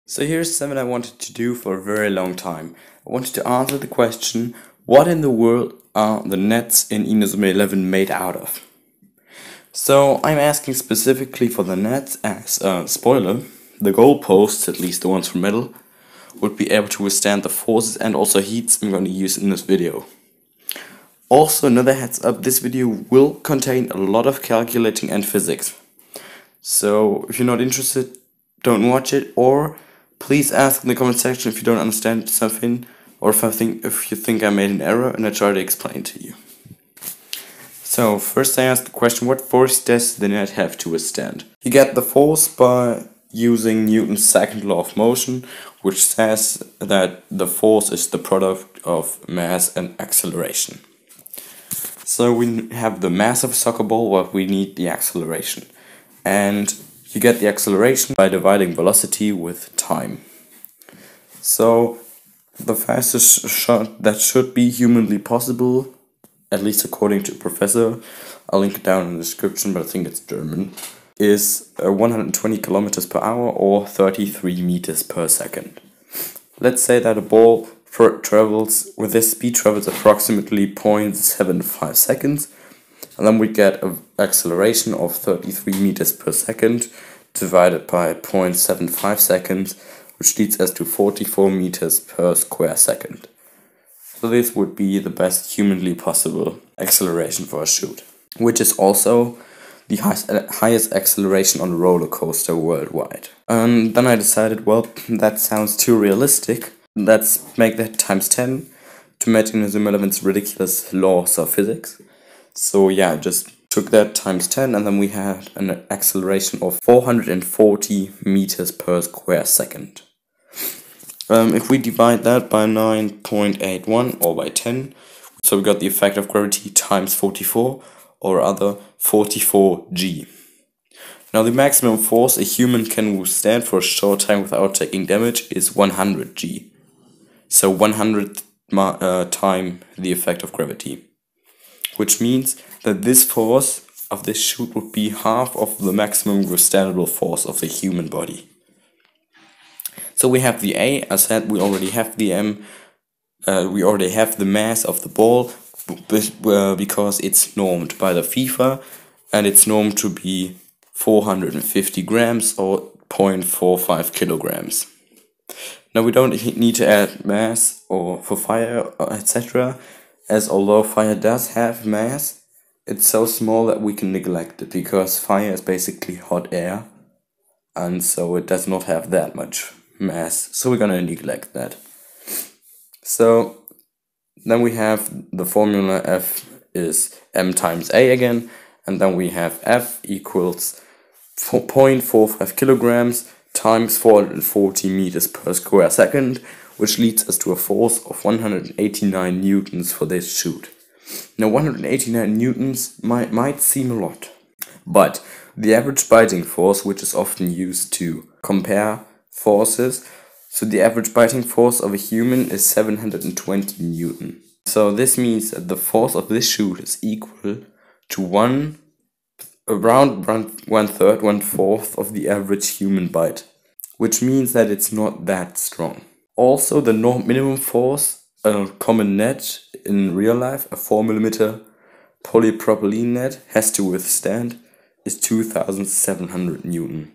So here's something I wanted to do for a very long time. I wanted to answer the question, what in the world are the nets in Inazuma 11 made out of? So I'm asking specifically for the nets as a spoiler. The goalposts, at least the ones from metal, would be able to withstand the forces and also heats I'm going to use in this video. Also, another heads up, this video will contain a lot of calculating and physics. So if you're not interested, don't watch it, or please ask in the comment section if you don't understand something, or if you think I made an error, and I try to explain to you. So first I asked the question, what force does the net have to withstand? You get the force by using Newton's second law of motion, which says that the force is the product of mass and acceleration. So we have the mass of a soccer ball, but we need the acceleration. And you get the acceleration by dividing velocity with time. So the fastest shot that should be humanly possible, at least according to a professor, I'll link it down in the description, but I think it's German, is 120 kilometers per hour or 33 meters per second. Let's say that a ball travels approximately 0.75 seconds, and then we get an acceleration of 33 meters per second divided by 0.75 seconds, which leads us to 44 meters per square second. So this would be the best humanly possible acceleration for a shoot, which is also the highest acceleration on a roller coaster worldwide. And then I decided, well, that sounds too realistic. Let's make that times 10 to match Inazuma 11's ridiculous laws of physics. So yeah, I just took that times 10, and then we had an acceleration of 440 meters per square second. If we divide that by 9.81 or by 10, so we got the effect of gravity times 44, or rather 44g. Now the maximum force a human can withstand for a short time without taking damage is 100g. So 100 times the effect of gravity. Which means that this force of this shoot would be half of the maximum withstandable force of the human body. So we have the A, as said, we already have the M, we already have the mass of the ball, because it's normed by the FIFA, and it's normed to be 450 grams or 0.45 kilograms. Now we don't need to add mass or for fire, etc., as although fire does have mass, it's so small that we can neglect it, because fire is basically hot air, and so it does not have that much mass, so we're gonna neglect that. So then we have the formula F is m times A again, and then we have F equals 0.45 kilograms times 440 meters per square second, which leads us to a force of 189 newtons for this shoot. Now 189 newtons might seem a lot, but the average biting force, which is often used to compare forces, so the average biting force of a human is 720 newton. So this means that the force of this shoot is equal to around one fourth of the average human bite, which means that it's not that strong. Also, the minimum force a common net in real life, a 4mm polypropylene net, has to withstand is 2700 newton.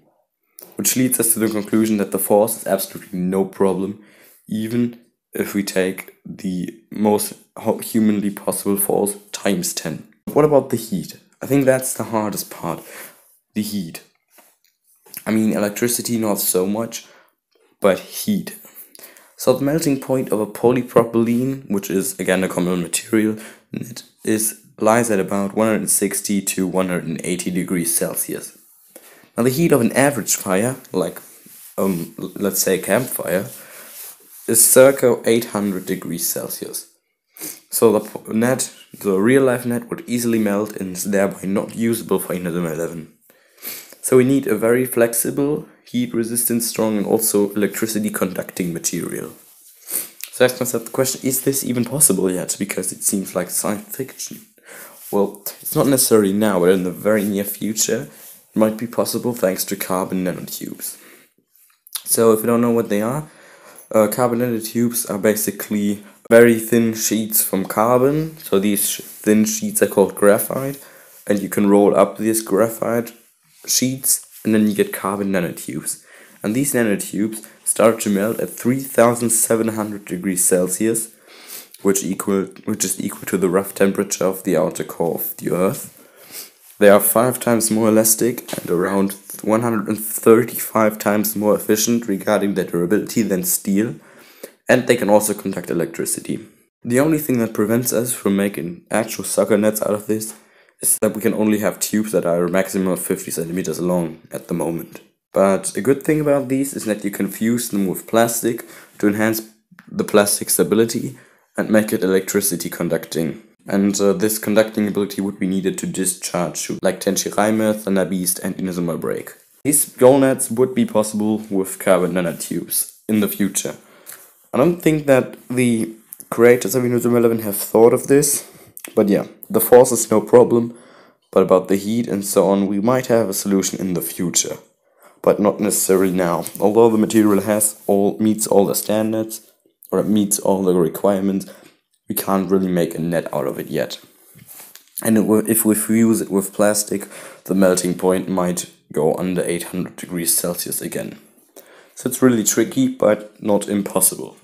Which leads us to the conclusion that the force is absolutely no problem, even if we take the most humanly possible force times 10. What about the heat? I think that's the hardest part. The heat. I mean, electricity not so much, but heat. So the melting point of a polypropylene, which is again a common material, lies at about 160 to 180 degrees Celsius. Now the heat of an average fire, like let's say a campfire, is circa 800 degrees Celsius. So the real life net would easily melt and is thereby not usable for Inazuma 11. So we need a very flexible, heat resistant, strong, and also electricity conducting material. So I ask myself the question, is this even possible yet? Because it seems like science fiction. Well, it's not necessarily now, but in the very near future, it might be possible thanks to carbon nanotubes. So if you don't know what they are, carbon nanotubes are basically very thin sheets from carbon. So these thin sheets are called graphite, and you can roll up these graphite sheets and then you get carbon nanotubes. And these nanotubes start to melt at 3700 degrees Celsius, which is equal to the rough temperature of the outer core of the Earth. They are 5 times more elastic and around 135 times more efficient regarding their durability than steel, and they can also conduct electricity. The only thing that prevents us from making actual soccer nets out of this is that we can only have tubes that are a maximum of 50 centimeters long at the moment. But a good thing about these is that you can fuse them with plastic to enhance the plastic stability and make it electricity conducting. And this conducting ability would be needed to discharge shoot like Tenshiraime, Thunder Beast, and Inazuma Break. These goal nets would be possible with carbon nanotubes in the future. I don't think that the creators of Inazuma 11 have thought of this, but yeah, the force is no problem, but about the heat and so on, we might have a solution in the future, but not necessarily now. Although the material meets all the standards, or it meets all the requirements, we can't really make a net out of it yet. And if we fuse it with plastic, the melting point might go under 800 degrees Celsius again. So it's really tricky, but not impossible.